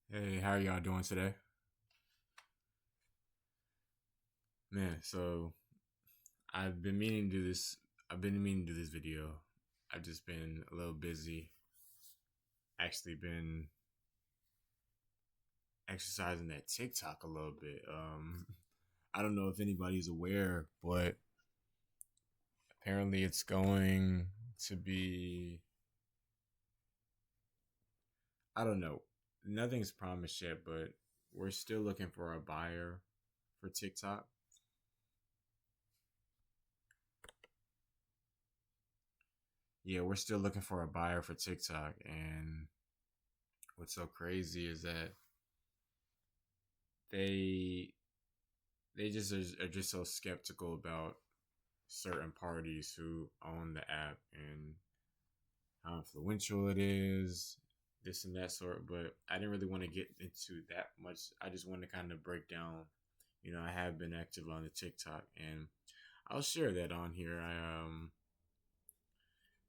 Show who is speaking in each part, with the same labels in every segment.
Speaker 1: Hey, how are y'all doing today? Man, so I've been meaning to do this. I've been meaning to do this video. I've just been a little busy. Actually, been exercising that TikTok a little bit. I don't know if anybody's aware, but apparently it's going to be. I don't know. Nothing's promised yet, but we're still looking for a buyer for TikTok. Yeah, we're still looking for a buyer for TikTok, and what's so crazy is that they they just are just so skeptical about certain parties who own the app and how influential it is, this and that sort. But I didn't really want to get into that much. I just wanted to kind of break down. I have been active on the TikTok, and I'll share that on here.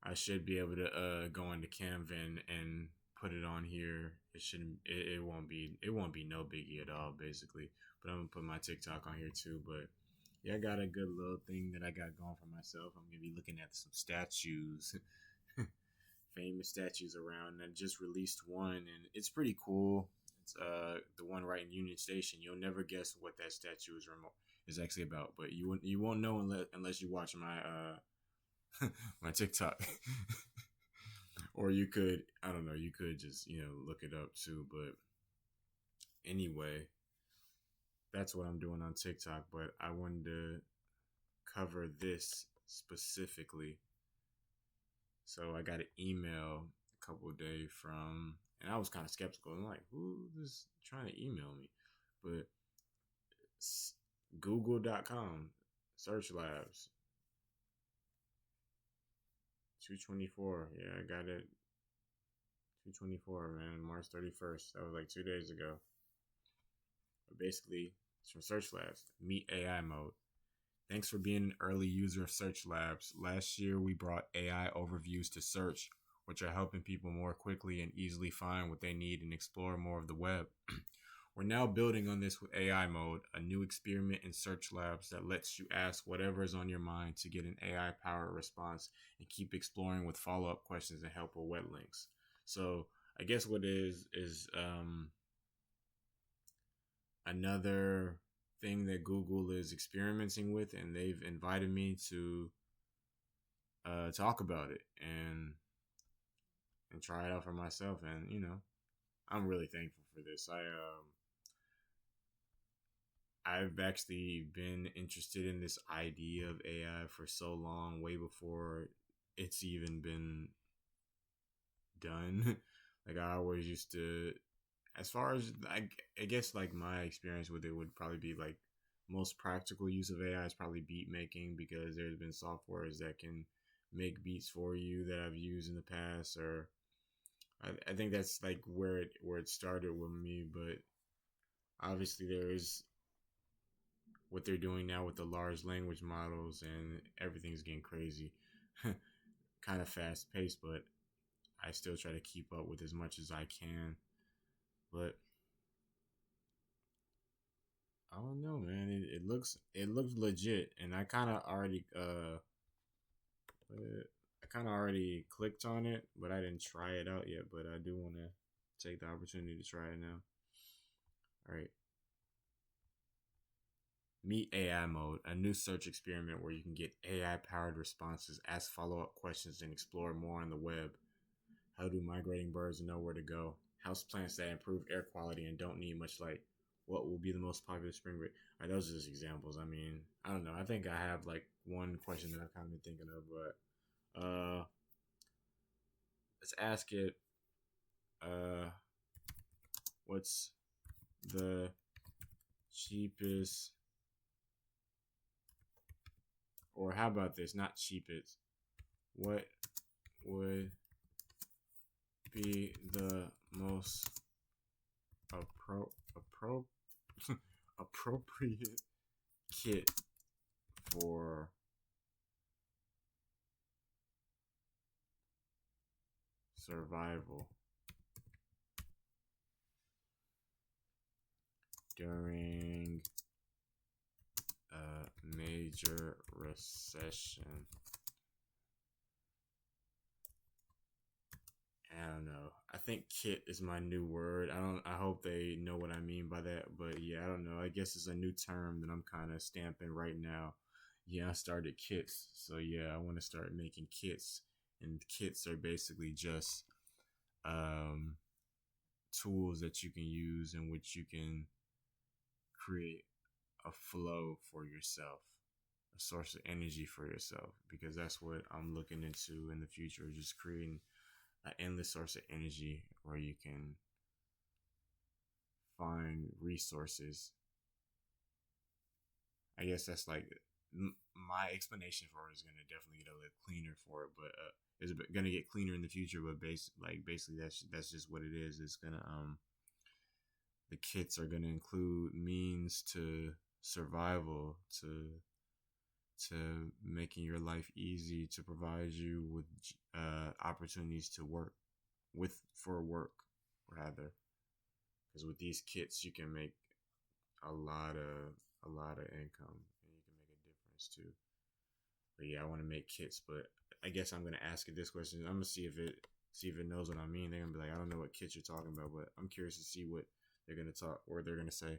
Speaker 1: I should be able to go into Canva and put it on here. It shouldn't. It won't be no biggie at all, basically. But I'm gonna put my TikTok on here too. But yeah, I got a good little thing that I got going for myself. I'm gonna be looking at some statues, famous statues around. I just released one, and it's pretty cool. It's the one right in Union Station. You'll never guess what that statue is actually about, but you won't know unless you watch my TikTok. Or you could, I don't know, you could just, look it up too. But anyway, that's what I'm doing on TikTok. But I wanted to cover this specifically. So I got an email a couple of days from, and I was kind of skeptical. I'm like, who is trying to email me? But Google.com, Search Labs, 224. Yeah, I got it 224, man, March 31st. That was like 2 days ago. But basically, it's from Search Labs. Meet AI mode. Thanks for being an early user of Search Labs. Last year, we brought AI overviews to Search, which are helping people more quickly and easily find what they need and explore more of the web. We're now building on this with AI mode, a new experiment in Search Labs that lets you ask whatever is on your mind to get an AI powered response and keep exploring with follow up questions and helpful web links. So, I guess what is another thing that Google is experimenting with, and they've invited me to talk about it and try it out for myself. And I'm really thankful for this. I've actually been interested in this idea of AI for so long, way before it's even been done. Like I always used to, as far as I guess like my experience with it would probably be like most practical use of AI is probably beat making, because there's been softwares that can make beats for you that I've used in the past. Or I think that's like where it started with me. But obviously there is what they're doing now with the large language models, and everything's getting crazy. Kind of fast paced, but I still try to keep up with as much as I can. But I don't know, man. It looks legit, and I kind of already clicked on it, but I didn't try it out yet. But I do want to take the opportunity to try it now. All right, Meet AI mode, a new search experiment where you can get AI powered responses, ask follow up questions, and explore more on the web. How do migrating birds know where to go? House plants that improve air quality and don't need much light. What will be the most popular spring break? All right, those are just examples. I mean, I don't know. I think I have like one question that I've kind of been thinking of, but let's ask it. Uh, what's the cheapest, or how about this? Not cheapest. What would be the most appro appropriate kit for survival? during a major recession. I don't know. I think kit is my new word. I hope they know what I mean by that. But yeah, I don't know. I guess it's a new term that I'm kind of stamping right now. Yeah, I started kits. So yeah, I want to start making kits. And kits are basically just um tools that you can use in which you can create a flow for yourself, a source of energy for yourself, because that's what I'm looking into in the future, just creating an endless source of energy where you can find resources. I guess that's like my explanation for it is gonna definitely get a little cleaner for it, but it's gonna get cleaner in the future. But basically that's just what it is. It's gonna the kits are gonna include means to survival, to making your life easy, to provide you with opportunities to work with for work rather, because with these kits you can make a lot of income and you can make a difference too. But yeah, I want to make kits, but I guess I'm gonna ask it this question. I'm gonna see if it knows what I mean. They're gonna be like, I don't know what kits you're talking about, but I'm curious to see what they're gonna talk or they're gonna say.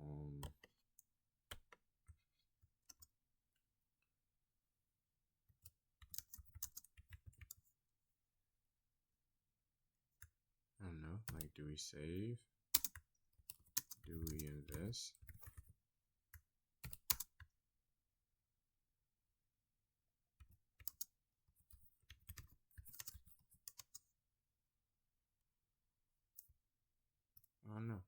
Speaker 1: Um, I don't know. Like, do we save? Do we invest? I don't know.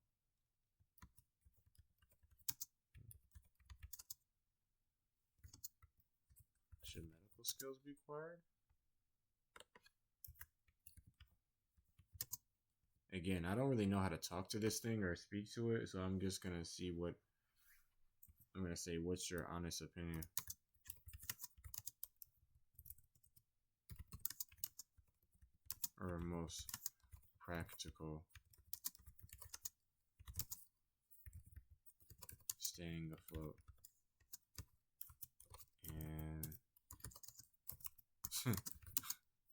Speaker 1: Should medical skills be required? Again, I don't really know how to talk to this thing or speak to it, so I'm just gonna see what I'm gonna say. What's your honest opinion? Or most practical staying afloat and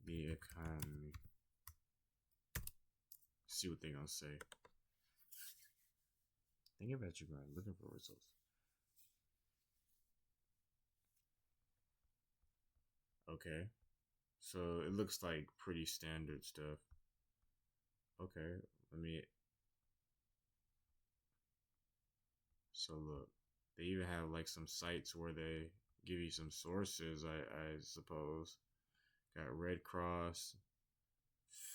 Speaker 1: the economy. See what they gonna say. Think about you going looking for results. Okay, so it looks like pretty standard stuff. Okay, let me. So look, they even have like some sites where they give you some sources. I suppose got Red Cross,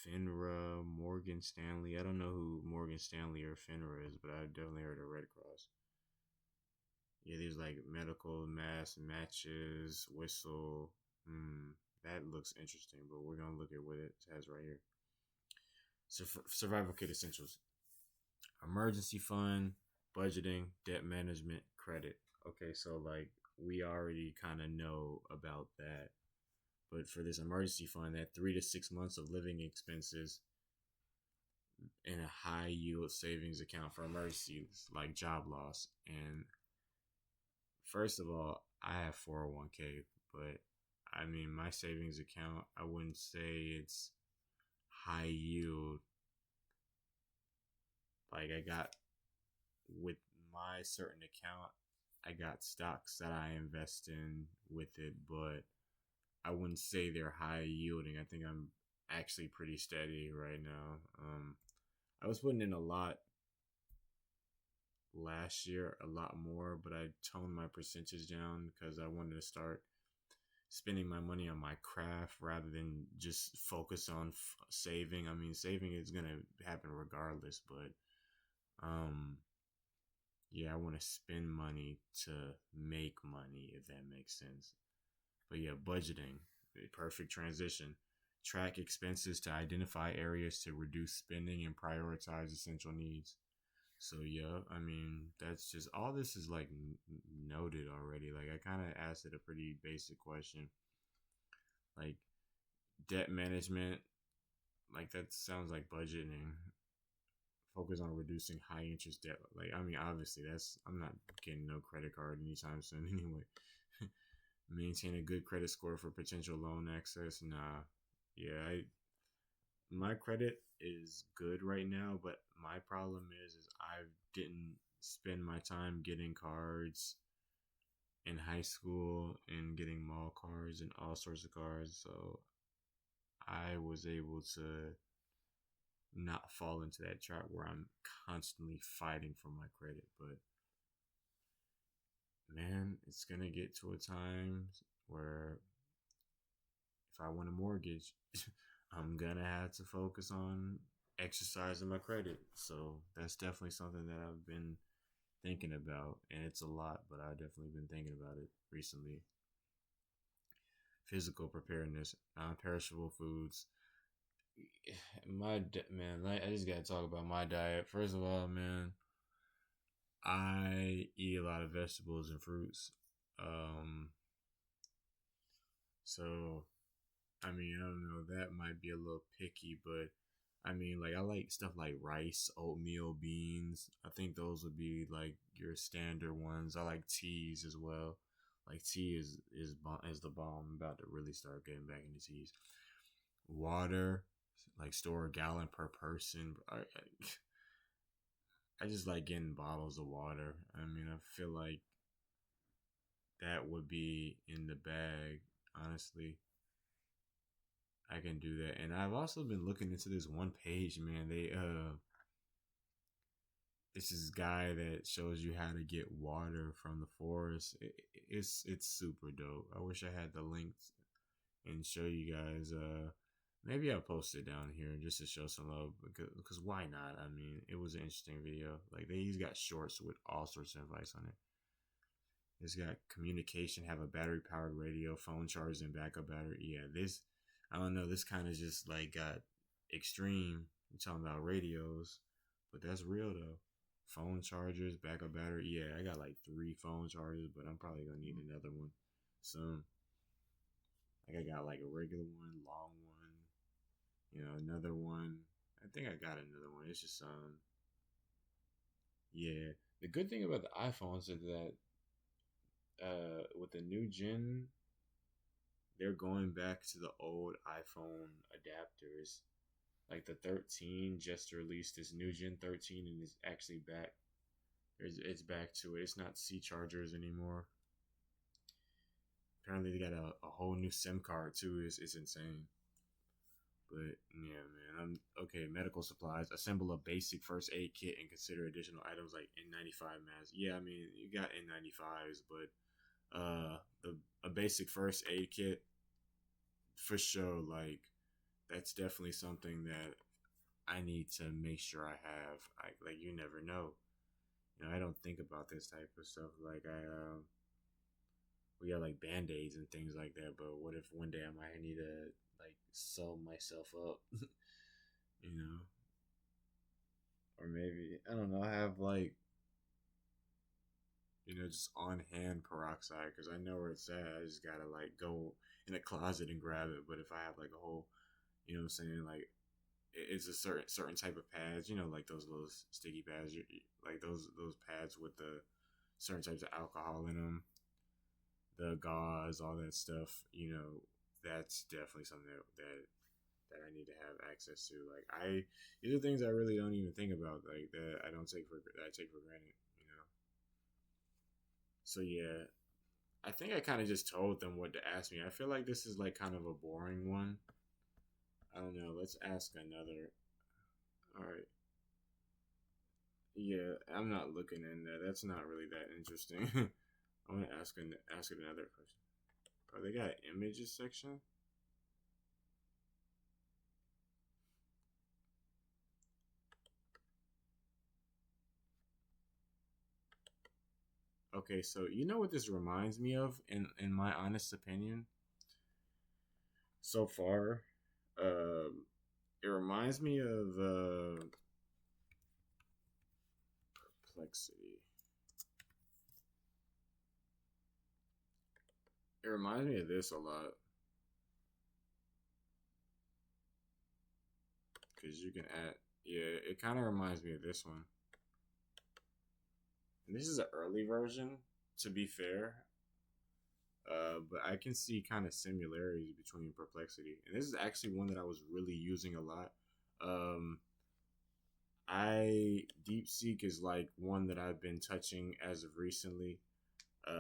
Speaker 1: FINRA, Morgan Stanley. I don't know who Morgan Stanley or FINRA is, but I definitely heard of Red Cross. Yeah, these like medical mass matches, whistle. That looks interesting, but we're gonna look at what it has right here. Survival kit essentials: emergency fund, budgeting, debt management, credit. Okay, so like we already kind of know about that, but for this emergency fund, that 3 to 6 months of living expenses in a high yield savings account for emergencies like job loss. And first of all, I have 401k, but I mean, my savings account, I wouldn't say it's high yield. Like, I got with my certain account, I got stocks that I invest in with it, but I wouldn't say they're high yielding. I think I'm actually pretty steady right now. I was putting in a lot last year, a lot more, but I toned my percentage down because I wanted to start spending my money on my craft rather than just focus on saving. I mean, saving is gonna happen regardless, but um, yeah, I want to spend money to make money, if that makes sense. But yeah, budgeting, a perfect transition. Track expenses to identify areas to reduce spending and prioritize essential needs. So yeah, I mean that's just all. This is like noted already. Like I kind of asked it a pretty basic question, like debt management. Like that sounds like budgeting. focus on reducing high interest debt. Like, I mean, obviously, I'm not getting no credit card anytime soon anyway. Maintain a good credit score for potential loan access. Nah, yeah, my credit is good right now, but my problem is I didn't spend my time getting cards in high school and getting mall cards and all sorts of cards, so I was able to not fall into that trap where I'm constantly fighting for my credit. But man, it's gonna get to a time where if I want a mortgage, I'm gonna have to focus on exercising my credit. So that's definitely something that I've been thinking about, and it's a lot, but I've definitely been thinking about it recently. Physical preparedness, non-perishable foods. Man, I just gotta talk about my diet. First of all, man, I eat a lot of vegetables and fruits. Um, so I mean, I don't know, that might be a little picky, but I mean, like I like stuff like rice, oatmeal, beans. I think those would be like your standard ones. I like teas as well. Like tea is the bomb. I'm about to really start getting back into teas. Water, like store a gallon per person. I just like getting bottles of water. I mean, I feel like that would be in the bag, honestly. I can do that. And I've also been looking into this one page, man. This is guy that shows you how to get water from the forest. It's super dope. I wish I had the links and show you guys. Maybe I'll post it down here just to show some love, because why not? I mean, it was an interesting video. Like he's got shorts with all sorts of advice on it. It's got communication, have a battery powered radio, phone chargers, and backup battery. Yeah, this, I don't know, this kind of just like got extreme. We're talking about radios, but that's real though. Phone chargers, backup battery. Yeah, I got like 3 phone chargers, but I'm probably gonna need another one soon. Like I got like a regular one, long one, another one. I think I got another one. It's just yeah. The good thing about the iPhones is that with the new gen, they're going back to the old iPhone adapters. Like the 13 just released this new gen 13 and is actually back. It's back to it. It's not C chargers anymore. Apparently they got a whole new SIM card too. It's insane. But yeah, man, I'm okay. Medical supplies. Assemble a basic first aid kit and consider additional items like N95 masks. Yeah, I mean you got N95s, but the a basic first aid kit for sure. Like that's definitely something that I need to make sure I have. Like you never know. I don't think about this type of stuff. Like we got like band aids and things like that. But what if one day I might need to like sew myself up, you know, or maybe I don't know. I have like just on hand peroxide because I know where it's at. I just gotta like go in a closet and grab it. But if I have like a whole, what I'm saying, like it's a certain type of pads, like those little sticky pads, like those pads with the certain types of alcohol in them, the gauze, all that stuff. That's definitely something that I need to have access to. Like these are things I really don't even think about, like that I don't take for that I take for granted. So yeah, I think I kind of just told them what to ask me. I feel like this is like kind of a boring one. I don't know. Let's ask another. All right. Yeah, I'm not looking in there. That's not really that interesting. I want to ask it another question. Oh, they got an images section. Okay, so you know what this reminds me of, in my honest opinion, so far. It reminds me of perplexity. It reminds me of this a lot because you can add. Yeah, it kind of reminds me of this one. And this is an early version, to be fair. But I can see kind of similarities between Perplexity, and this is actually one that I was really using a lot. Um, I DeepSeek is like one that I've been touching as of recently,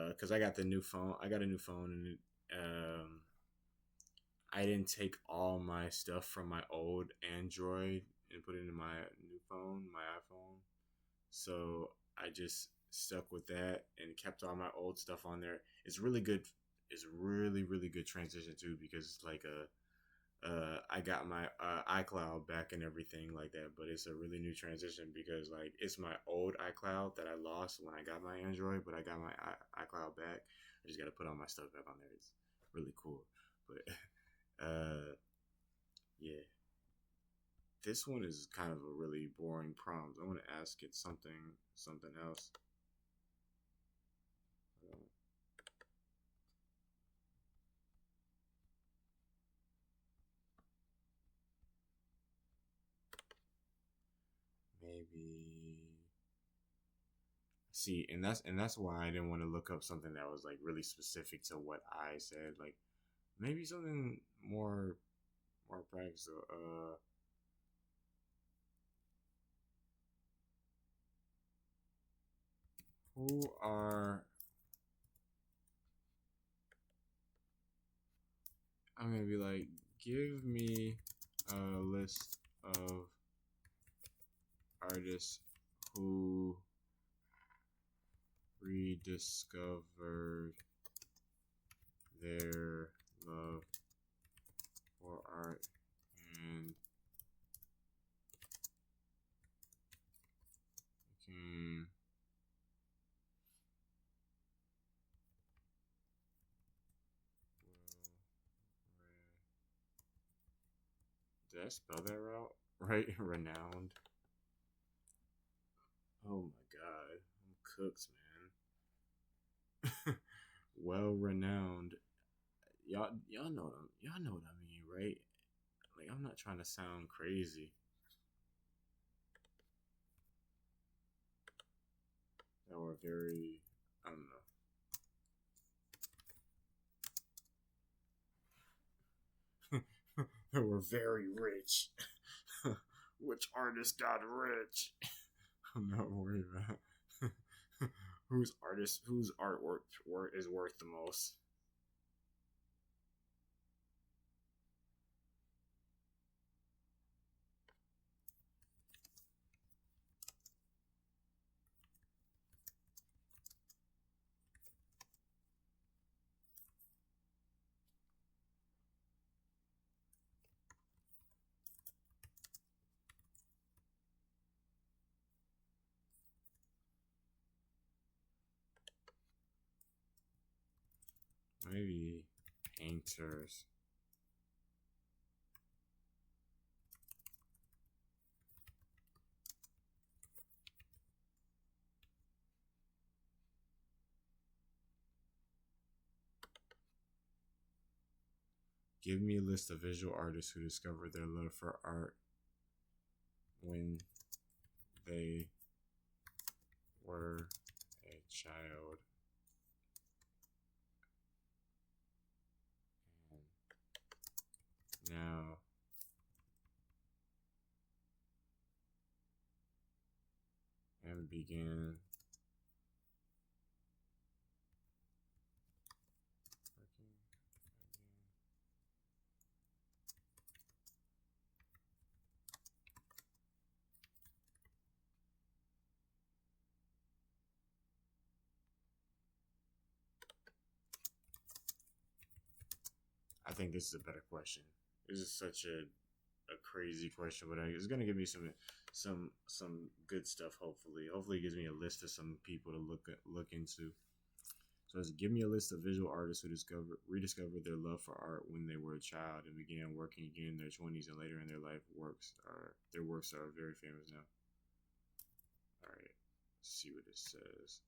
Speaker 1: because I got the new phone. I got a new phone, and I didn't take all my stuff from my old Android and put it into my new phone, my iPhone. So I just stuck with that and kept all my old stuff on there. It's really good. It's really good transition too, because it's like a I got my iCloud back and everything like that, but it's a really new transition because like it's my old iCloud that I lost when I got my Android, but I got my iCloud back. I just got to put all my stuff back on there. It's really cool, but yeah, this one is kind of a really boring prompt. I want to ask it something else. Maybe see, and that's why I didn't want to look up something that was like really specific to what I said. Like maybe something more practical. Who are I'm gonna be like, give me a list of artists who rediscovered their love for art and became did I spell that right? Right, renowned. Oh my god, I'm cooked, man. Well renowned. Y'all know what I mean, right? Like I'm not trying to sound crazy. That were very I don't know. That were very rich. Which artist got rich? I'm not worried about whose artwork is worth the most. Maybe painters. Give me a list of visual artists who discovered their love for art when they were a child and now and began working again. I think this is a better question. This is such a crazy question, but it's gonna give me some good stuff. Hopefully, it gives me a list of some people to look into. So it's give me a list of visual artists who rediscovered their love for art when they were a child and began working again in their 20s and later in their life. Their works are very famous now. All right, let's see what it says.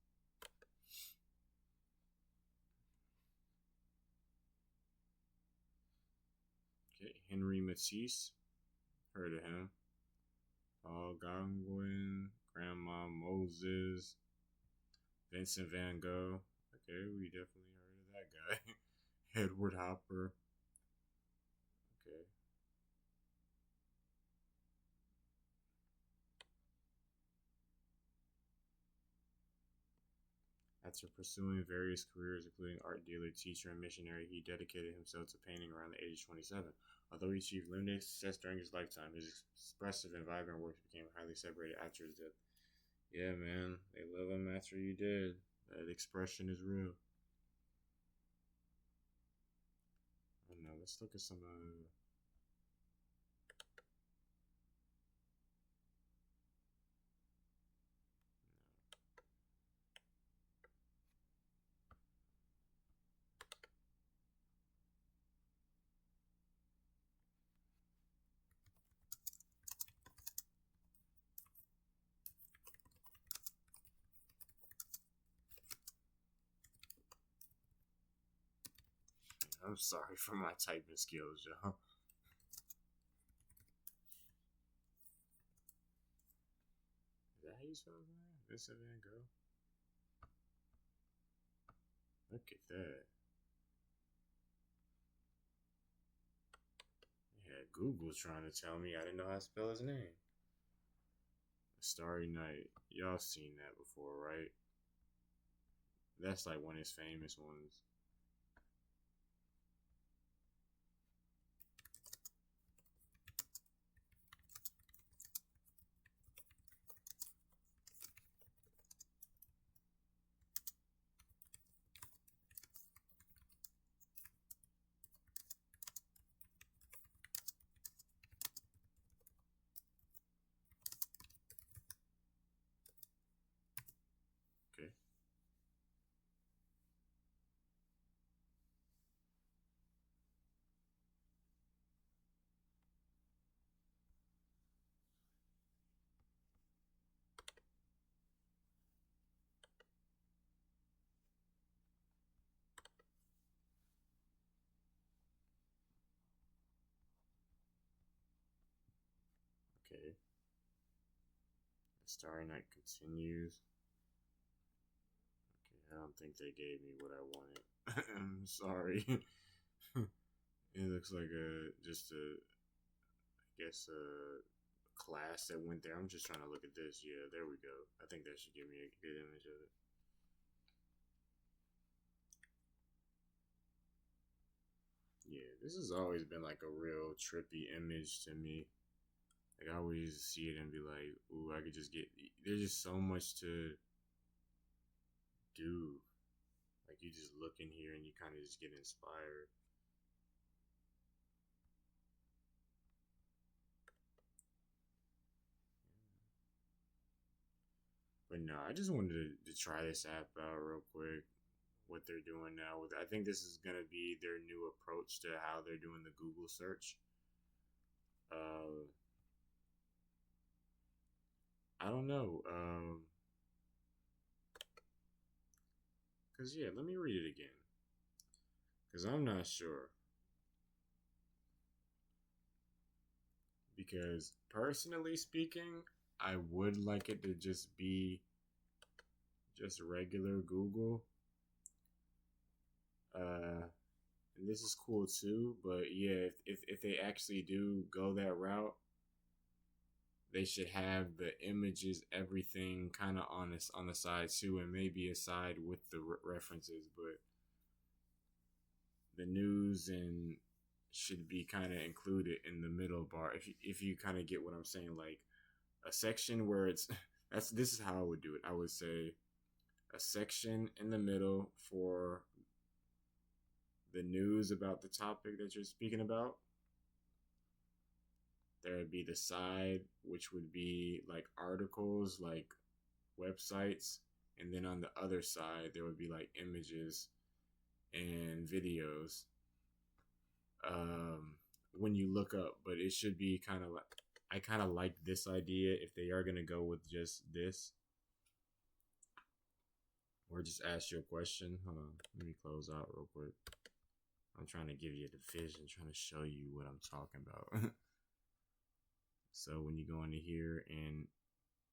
Speaker 1: Okay, Henry Matisse, heard of him. Algonquin, Grandma Moses, Vincent Van Gogh. Okay, we definitely heard of that guy. Edward Hopper. Okay. After pursuing various careers, including art dealer, teacher, and missionary, he dedicated himself to painting around the age of 27. Although he achieved limited success during his lifetime, his expressive and vibrant works became highly celebrated after his death. Yeah, man, they love him after you did. That expression is real. I don't know. Let's look at some. I'm sorry for my typing skills, y'all. Is that how you spell his name? Vincent Van Gogh. Look at that. Yeah, Google trying to tell me I didn't know how to spell his name. Starry Night. Y'all seen that before, right? That's like one of his famous ones. Okay. Okay. The Starry Night continues. Okay, I don't think they gave me what I wanted. I'm sorry. It looks like I guess a class that went there. I'm just trying to look at this. Yeah, there we go. I think that should give me a good image of it. Yeah, this has always been like a real trippy image to me. Like I always see it and be like, "Ooh, I could just get." There's just so much to do. Like you just look in here and you kind of just get inspired. But no, I just wanted to try this app out real quick. What they're doing now with, I think this is gonna be their new approach to how they're doing the Google search. Uh, I don't know. Cause yeah, let me read it again. Cause I'm not sure. Because personally speaking, I would like it to just be just regular Google. And this is cool too. But yeah, if they actually do go that route, they should have the images, everything kind of on this on the side too, and maybe a side with the references. But the news and should be kind of included in the middle bar. If you kind of get what I'm saying, like a section where it's that's this is how I would do it. I would say a section in the middle for the news about the topic that you're speaking about. There would be the side, which would be like articles, like websites, and then on the other side there would be like images and videos. Um, when you look up, but it should be kind of like I kind of like this idea if they are gonna go with just this, or just ask you a question. Hold on, let me close out real quick. I'm trying to give you the vision, trying to show you what I'm talking about. So when you go into here, and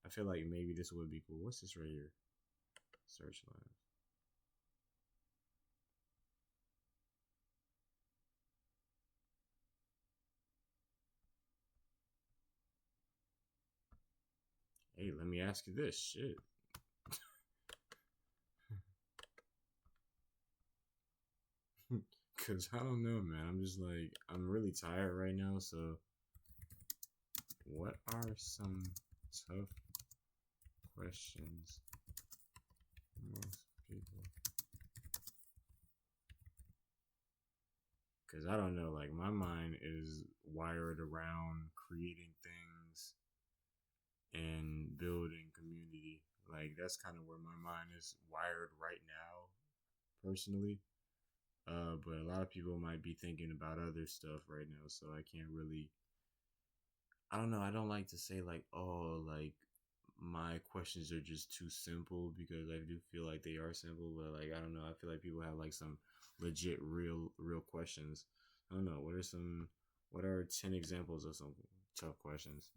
Speaker 1: I feel like maybe this would be cool. What's this right here? Search line. Hey, let me ask you this shit. Cause I don't know, man. I'm just like I'm really tired right now. So, what are some tough questions most people? Cause I don't know. Like my mind is wired around creating things and building community. Like that's kind of where my mind is wired right now, personally. But a lot of people might be thinking about other stuff right now, so I can't really. I don't know. I don't like to say like, oh, like my questions are just too simple because I do feel like they are simple, but like I don't know. I feel like people have like some legit, real questions. I don't know. What are some? What are 10 examples of some tough questions?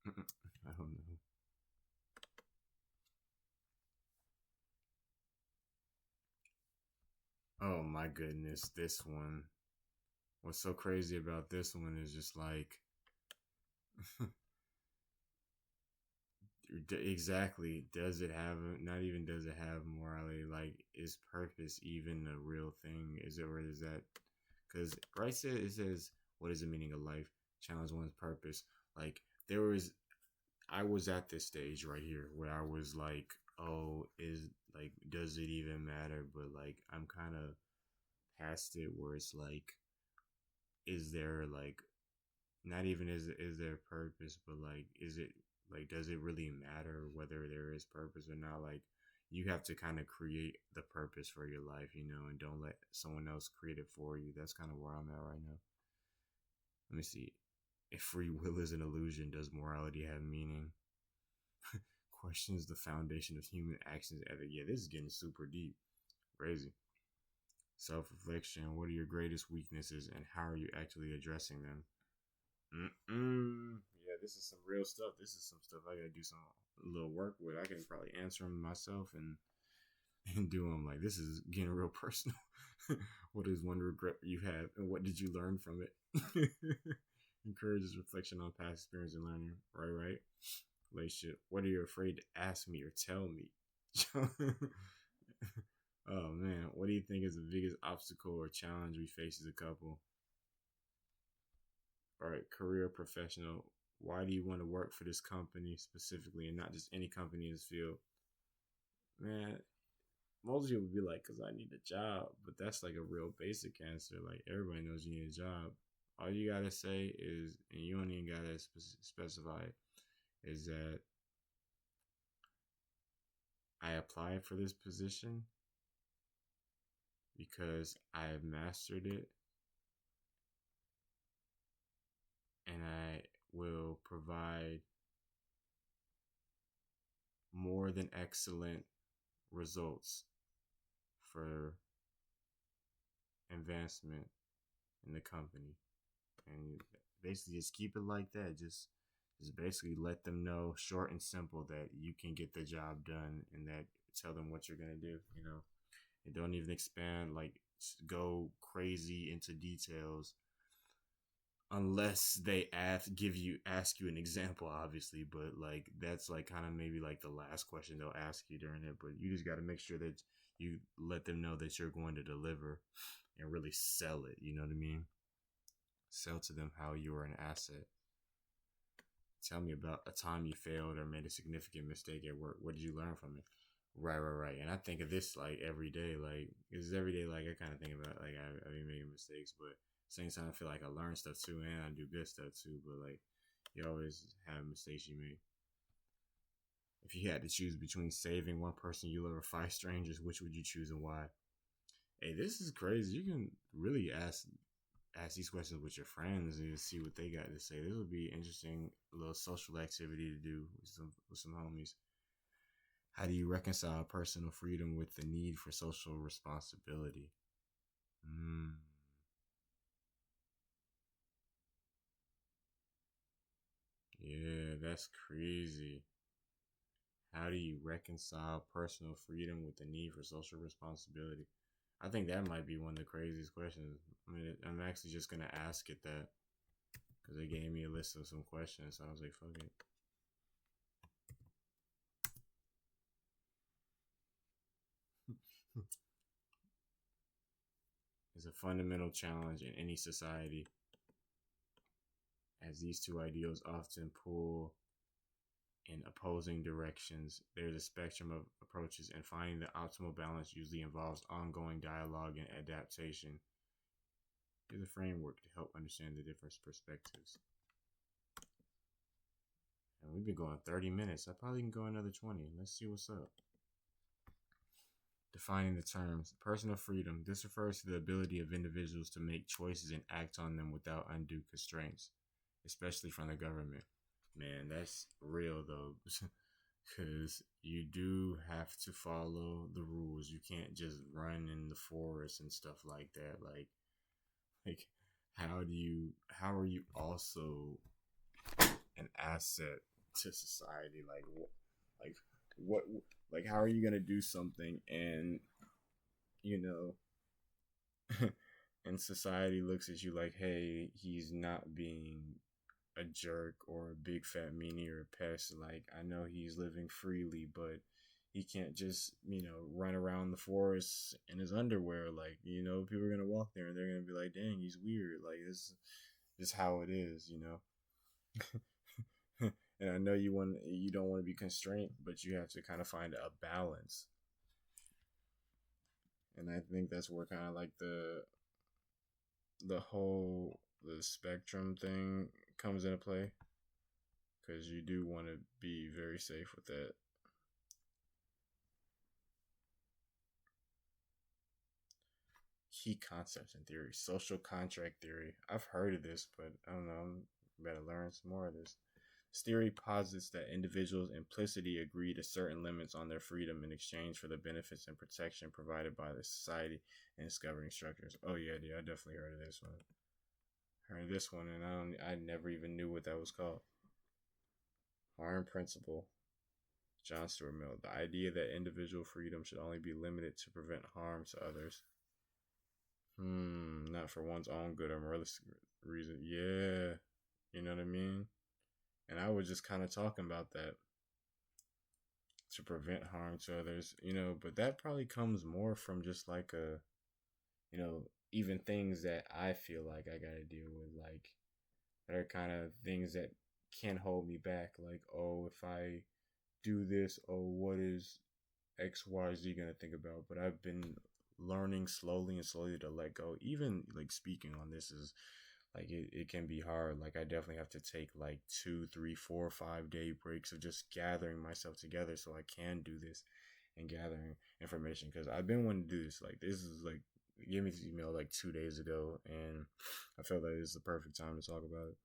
Speaker 1: I don't know. Oh my goodness, this one. What's so crazy about this one is just like exactly, does it have, not even does it have morality, like is purpose even a real thing? Is it, or is that, because right, it says what is the meaning of life, challenge one's purpose. Like there was, I was at this stage right here where I was like, oh, is like does it even matter? But like I'm kind of past it where it's like, is there like, not even is there purpose, but like is it, like does it really matter whether there is purpose or not? Like you have to kind of create the purpose for your life, and don't let someone else create it for you. That's kind of where I'm at right now. Let me see. If free will is an illusion, does morality have meaning? Questions the foundation of human actions. Yeah, this is getting super deep. Crazy. Self reflection. What are your greatest weaknesses and how are you actually addressing them? Yeah, this is some real stuff. This is some stuff I gotta do some little work with. I can probably answer them myself and do them. Like this is getting real personal. What is one regret you have, and what did you learn from it? Encourages reflection on past experience and learning. Right. Relationship. What are you afraid to ask me or tell me? Oh man, what do you think is the biggest obstacle or challenge we face as a couple? All right, career professional. Why do you want to work for this company specifically and not just any company in this field? Man, most people would be like, because I need a job, but that's like a real basic answer. Like everybody knows you need a job. All you gotta say is, and you don't even gotta specify it, is that I applied for this position because I have mastered it and I will provide more than excellent results for advancement in the company. And basically just keep it like that. Just basically let them know, short and simple, that you can get the job done, and that tell them what you're gonna do. And don't even expand, like go crazy into details unless they ask you an example, obviously. But like that's like kind of maybe like the last question they'll ask you during it. But you just got to make sure that you let them know that you're going to deliver and really sell it. You know what I mean? Sell to them how you are an asset. Tell me about a time you failed or made a significant mistake at work. What did you learn from it? Right. And I think of this like every day. Like it's every day. Like I kind of think about like I've been making mistakes, but same time I feel like I learn stuff too, and I do good stuff too. But like you always have mistakes you make. If you had to choose between saving one person you love or 5 strangers, which would you choose and why? Hey, this is crazy. You can really ask these questions with your friends and see what they got to say. This would be interesting little social activity to do with some homies. How do you reconcile personal freedom with the need for social responsibility? Mm, yeah, that's crazy. How do you reconcile personal freedom with the need for social responsibility? I think that might be one of the craziest questions. I mean, I'm actually just gonna ask it that because they gave me a list of some questions. So I was like, fuck it. It's a fundamental challenge in any society, as these two ideals often pull in opposing directions. There's a spectrum of approaches, and finding the optimal balance usually involves ongoing dialogue and adaptation. Here's a framework to help understand the different perspectives. And we've been going 30 minutes. I probably can go another 20. Let's see what's up. Defining the terms. Personal freedom. This refers to the ability of individuals to make choices and act on them without undue constraints, especially from the government. Man, that's real though. Because you do have to follow the rules. You can't just run in the forest and stuff like that. Like how are you also an asset to society? Like what, like how are you gonna do something and you know, and society looks at you like, hey, he's not being a jerk or a big fat meanie or a pest. Like I know he's living freely, but he can't just run around the forest in his underwear. Like people are gonna walk there and they're gonna be like, dang, he's weird. Like this is how it is. And I know you don't want to be constrained, but you have to kind of find a balance. And I think that's where kind of like the spectrum thing comes into play because you do want to be very safe with that. Key concepts in theory. Social contract theory. I've heard of this, but I don't know. I'm better learn some more of this. This theory posits that individuals implicitly agree to certain limits on their freedom in exchange for the benefits and protection provided by the society and its governing structures. Oh yeah, dude, I definitely heard of this one. Heard of this one, and I never even knew what that was called. Harm principle. John Stuart Mill. The idea that individual freedom should only be limited to prevent harm to others. Not for one's own good or malicious reason. Yeah, you know what I mean? And I was just kind of talking about that to prevent harm to others, but that probably comes more from just like even things that I feel like I gotta deal with, like, that are kind of things that can hold me back. Like, oh, if I do this, oh, what is XYZ gonna think about? But I've been learning slowly and slowly to let go. Even like speaking on this is like it can be hard. Like I definitely have to take like 2, 3, 4, 5 day breaks of just gathering myself together so I can do this and gathering information because I've been wanting to do this. Like this is like gave me this email like 2 days ago and I felt that it's the perfect time to talk about it.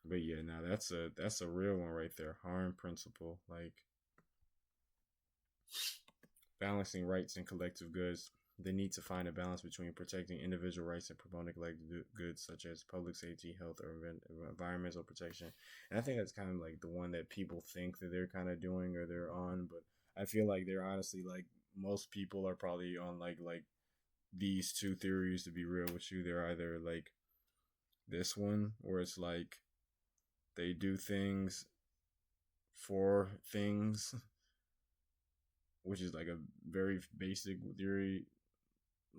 Speaker 1: But yeah, now that's a real one right there. Harm principle, like balancing rights and collective goods. The need to find a balance between protecting individual rights and promoting collective goods such as public safety, health, or environmental protection. And I think that's kind of like the one that people think that they're kind of doing or they're on, but I feel like they're honestly like most people are probably on like these two theories. To be real with you, they're either like this one where it's like they do things for things, which is like a very basic theory,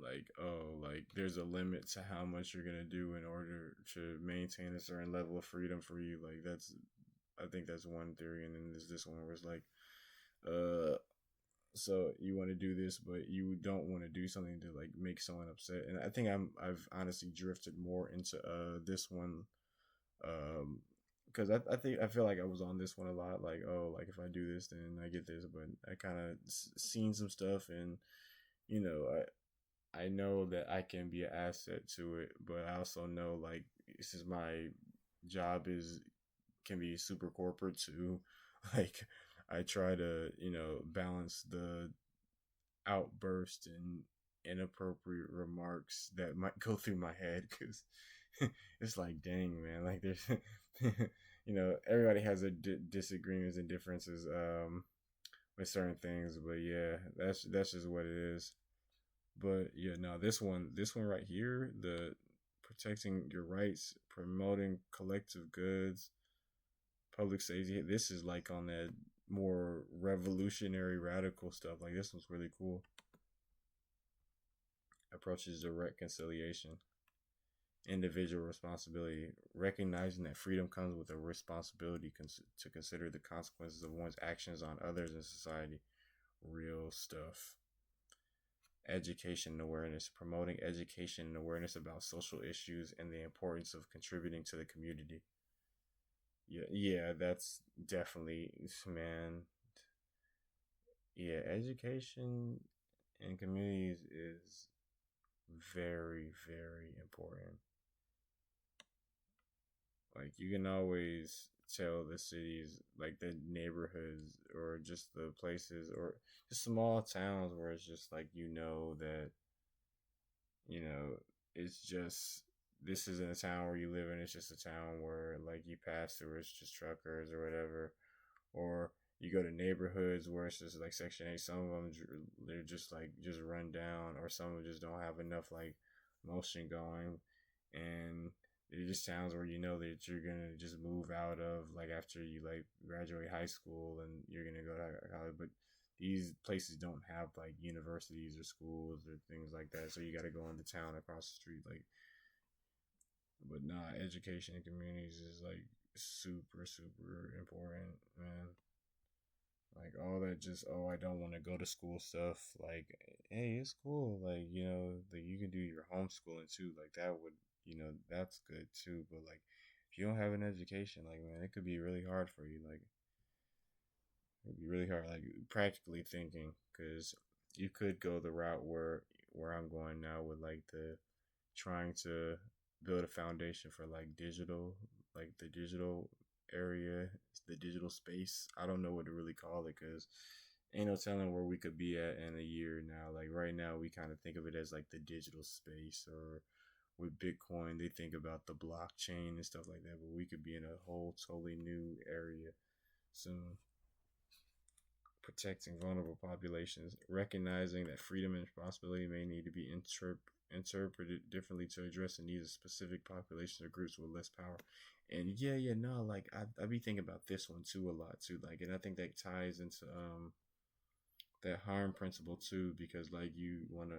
Speaker 1: like, oh, like there's a limit to how much you're gonna do in order to maintain a certain level of freedom for you. Like that's I think that's one theory. And then there's this one where it's like, uh so you want to do this but you don't want to do something to like make someone upset. And I think I've honestly drifted more into this one, because I think I feel like I was on this one a lot, like, oh, like if I do this then I get this. But I kind of seen some stuff and you know I know that I can be an asset to it, but I also know like this is my job is can be super corporate too. Like I try to, balance the outburst and inappropriate remarks that might go through my head because it's like, dang, man, like there's, everybody has their disagreements and differences with certain things, but yeah, that's just what it is. But yeah, no, this one right here, the protecting your rights, promoting collective goods, public safety. This is like on that more revolutionary, radical stuff. Like this one's really cool. Approaches to reconciliation, individual responsibility, recognizing that freedom comes with a responsibility to consider the consequences of one's actions on others in society. Real stuff. Education and awareness, promoting education and awareness about social issues and the importance of contributing to the community. Yeah, yeah, that's definitely, man. Yeah, education in communities is very, very important. Like you can always tell the cities, like the neighborhoods or just the places or just small towns where it's just like that you know it's just this isn't a town where you live in. It's just a town where like you pass through. It's just truckers or whatever, or you go to neighborhoods where it's just like Section 8. Some of them they're just like just run down, or some of them just don't have enough like motion going, and they're just towns where that you're gonna just move out of like after you like graduate high school and you're gonna go to college. But these places don't have like universities or schools or things like that, so you got to go into town across the street. Like, but nah, education in communities is like super super important, man. Like all that just, oh, I don't want to go to school stuff. Like, hey, it's cool. Like, like you can do your homeschooling too. Like that would, that's good too. But like, if you don't have an education, like man, it could be really hard for you. Like, it'd be really hard. Like practically thinking, because you could go the route where I'm going now with like the trying to build a foundation for like the digital area, the digital space. I don't know what to really call it because ain't no telling where we could be at in a year now. Like right now, we kind of think of it as like the digital space, or with Bitcoin, they think about the blockchain and stuff like that. But we could be in a whole totally new area soon. Protecting vulnerable populations, recognizing that freedom and responsibility may need to be interpreted differently to address the needs of specific populations or groups with less power. And yeah, no, like I be thinking about this one too a lot too, like, and I think that ties into that harm principle too, because like you want to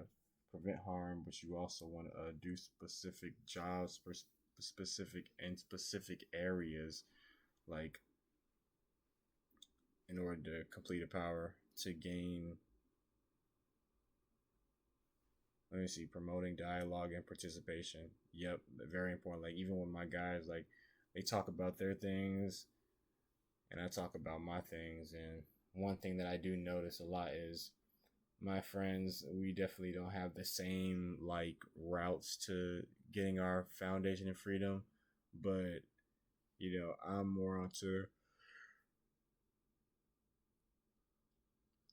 Speaker 1: prevent harm, but you also want to do specific jobs for specific areas, like in order to complete a power to gain. Let me see, promoting dialogue and participation. Yep, very important. Like even with my guys, like they talk about their things and I talk about my things. And one thing that I do notice a lot is my friends, we definitely don't have the same like routes to getting our foundation and freedom. But, I'm more onto,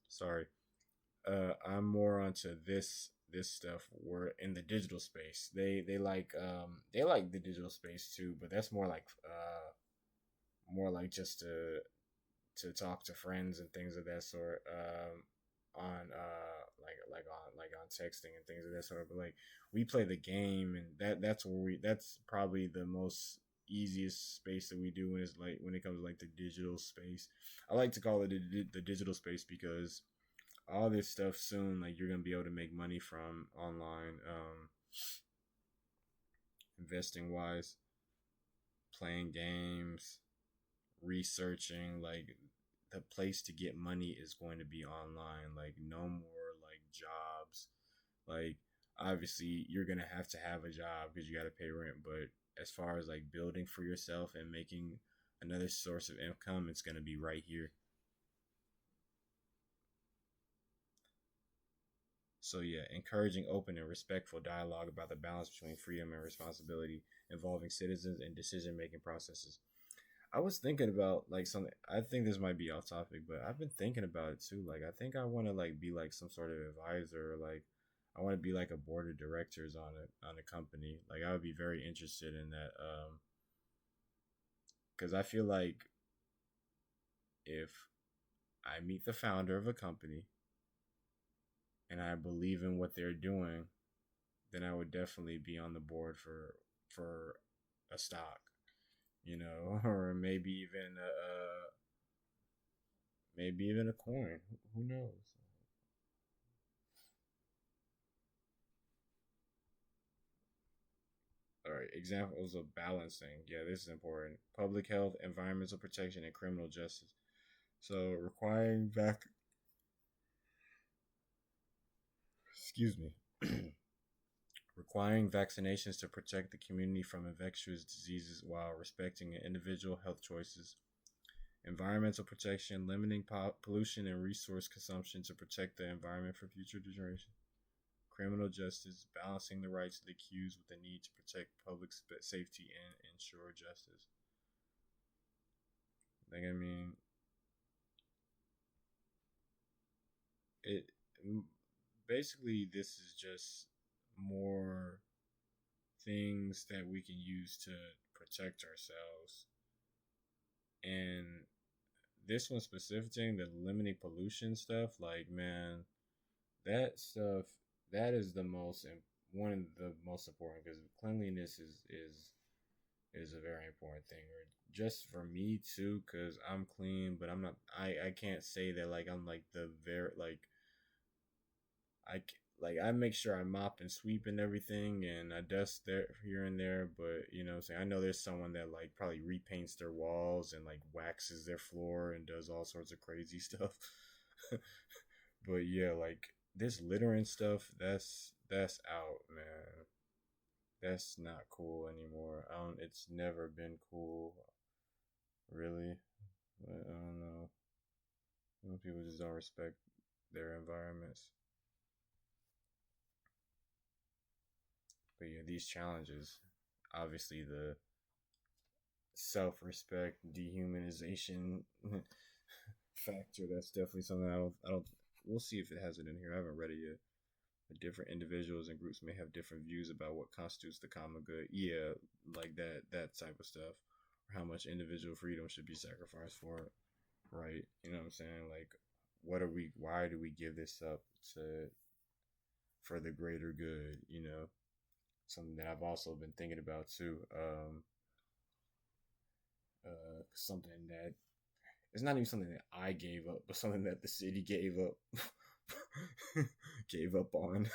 Speaker 1: sorry, I'm more onto this stuff. We're in the digital space. They like the digital space too, but that's more like just to talk to friends and things of that sort. On on texting and things of that sort. But like we play the game, and that's probably the most easiest space that we do when it comes to like the digital space. I like to call it the digital space because all this stuff soon, like you're gonna be able to make money from online, investing wise, playing games, researching. Like the place to get money is going to be online. Like no more like jobs. Like obviously you're gonna have to have a job because you got to pay rent. But as far as like building for yourself and making another source of income, it's gonna be right here. So yeah, encouraging open and respectful dialogue about the balance between freedom and responsibility involving citizens and decision making processes. I was thinking about like something. I think this might be off topic, but I've been thinking about it too. Like, I think I want to like be like some sort of advisor. Like, I want to be like a board of directors on a company. Like, I would be very interested in that. Because I feel like if I meet the founder of a company and I believe in what they're doing, then I would definitely be on the board for a stock, or maybe even a coin. Who knows? All right, examples of balancing. Yeah, this is important. Public health, environmental protection, and criminal justice. So excuse me, requiring vaccinations to protect the community from infectious diseases while respecting individual health choices. Environmental protection, limiting pollution and resource consumption to protect the environment for future generations. Criminal justice, balancing the rights of the accused with the need to protect public safety and ensure justice. Like, I mean, it basically this is just more things that we can use to protect ourselves. And this one specific thing, the limiting pollution stuff, like, man, that stuff, that is one of the most important, because cleanliness is a very important thing. Or just for me too, because I'm clean, but I'm not. I can't say that like I'm like the very like I like I make sure I mop and sweep and everything, and I dust there here and there. But what I'm saying, I know there's someone that like probably repaints their walls and like waxes their floor and does all sorts of crazy stuff. But yeah, like this littering stuff, that's out, man. That's not cool anymore. I don't. It's never been cool, really. But I don't know. People just don't respect their environments. But yeah, these challenges, obviously the self-respect, dehumanization factor. That's definitely something I don't. We'll see if it has it in here. I haven't read it yet. But different individuals and groups may have different views about what constitutes the common good. Yeah, like that type of stuff. Or how much individual freedom should be sacrificed for it. Right? You know what I'm saying? Like, what are we? Why do we give this up to for the greater good? Something that I've also been thinking about too. Something that it's not even something that I gave up, but something that the city gave up, gave up on.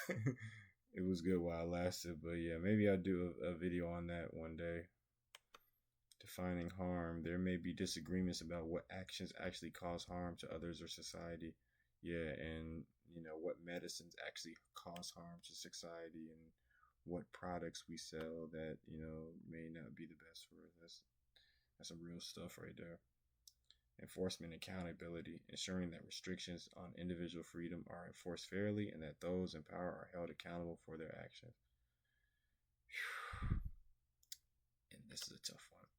Speaker 1: It was good while it lasted, but yeah, maybe I'll do a video on that one day. Defining harm. There may be disagreements about what actions actually cause harm to others or society. Yeah, and what medicines actually cause harm to society, and what products we sell that may not be the best for us. That's some real stuff right there. Enforcement accountability, ensuring that restrictions on individual freedom are enforced fairly and that those in power are held accountable for their actions. And this is a tough one.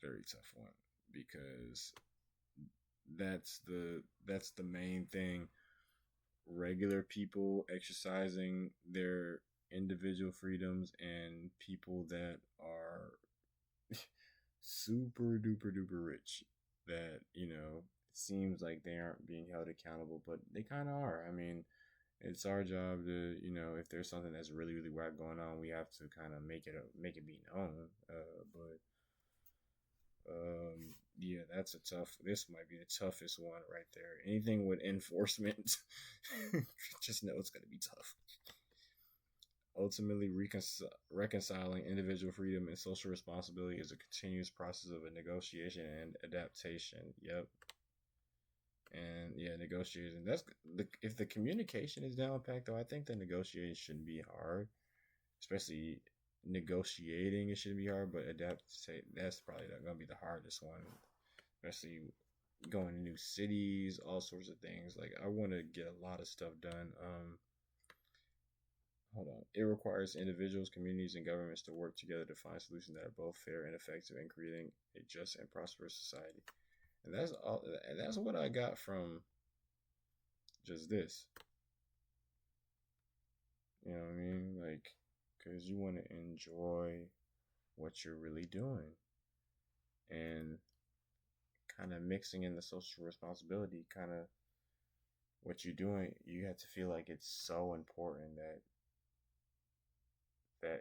Speaker 1: Very tough one, because that's the main thing. Regular people exercising their individual freedoms, and people that are super duper duper rich that seems like they aren't being held accountable, but they kind of are. I mean, it's our job to if there's something that's really really whack going on, we have to kind of make it be known. But yeah, that's a tough. This might be the toughest one right there. Anything with enforcement, just know it's gonna be tough. Ultimately, reconciling individual freedom and social responsibility is a continuous process of a negotiation and adaptation. Yep. And yeah, negotiation. If the communication is down packed, though, I think the negotiation shouldn't be hard. Especially negotiating, it shouldn't be hard, but adapt. Say that's probably gonna be the hardest one. Especially going to new cities, all sorts of things. Like, I want to get a lot of stuff done.
Speaker 2: hold on. It requires individuals, communities, and governments to work together to find solutions that are both fair and effective in creating a just and prosperous society. And that's all. And that's what I got from just this. You know what I mean? Like, because you want to enjoy what you're really doing and kind of mixing in the social responsibility, kind of what you're doing. You have to feel like it's so important that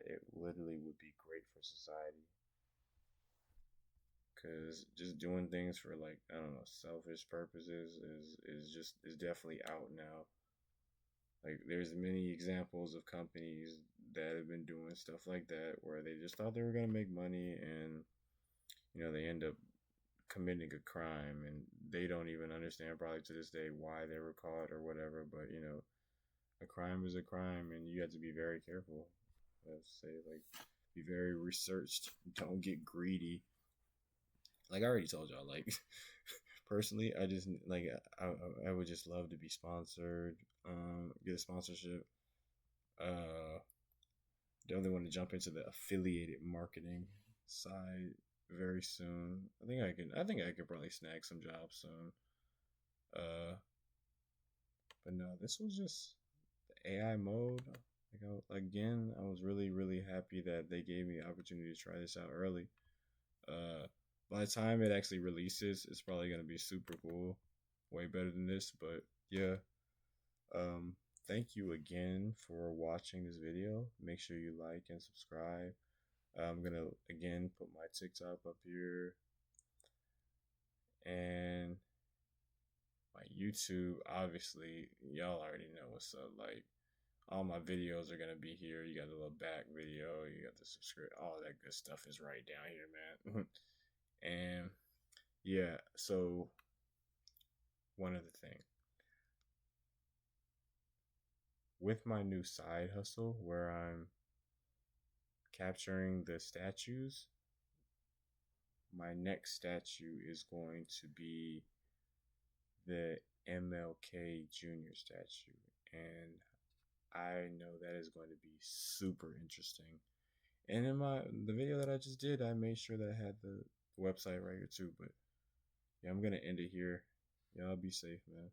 Speaker 2: it literally would be great for society. Because just doing things for like I don't know selfish purposes is definitely out now. Like there's many examples of companies that have been doing stuff like that where they just thought they were gonna make money and they end up committing a crime and they don't even understand probably to this day why they were caught or whatever. But a crime is a crime and you have to be very careful. Let's say like be very researched. Don't get greedy. Like I already told y'all, like personally, I just like I would just love to be sponsored, get a sponsorship. Uh, Definitely want to jump into the affiliated marketing side very soon. I think I could probably snag some jobs soon. Uh, but no, this was just the AI mode. Again, I was really happy that they gave me the opportunity to try this out early. Uh, by the time it actually releases, it's probably gonna be super cool, way better than this. But yeah, um, thank you again for watching this video. Make sure you like and subscribe. I'm gonna again put my TikTok up here and my YouTube. Obviously, y'all already know what's up. Like all my videos are gonna be here. You got the little back video. You got the subscribe. All that good stuff is right down here, man. And yeah, so one other thing with my new side hustle where I'm capturing the statues, my next statue is going to be the MLK Jr. statue. And I know that is going to be super interesting. And in the video that I just did, I made sure that I had the website right here too. But yeah, I'm gonna end it here. Y'all be safe, man.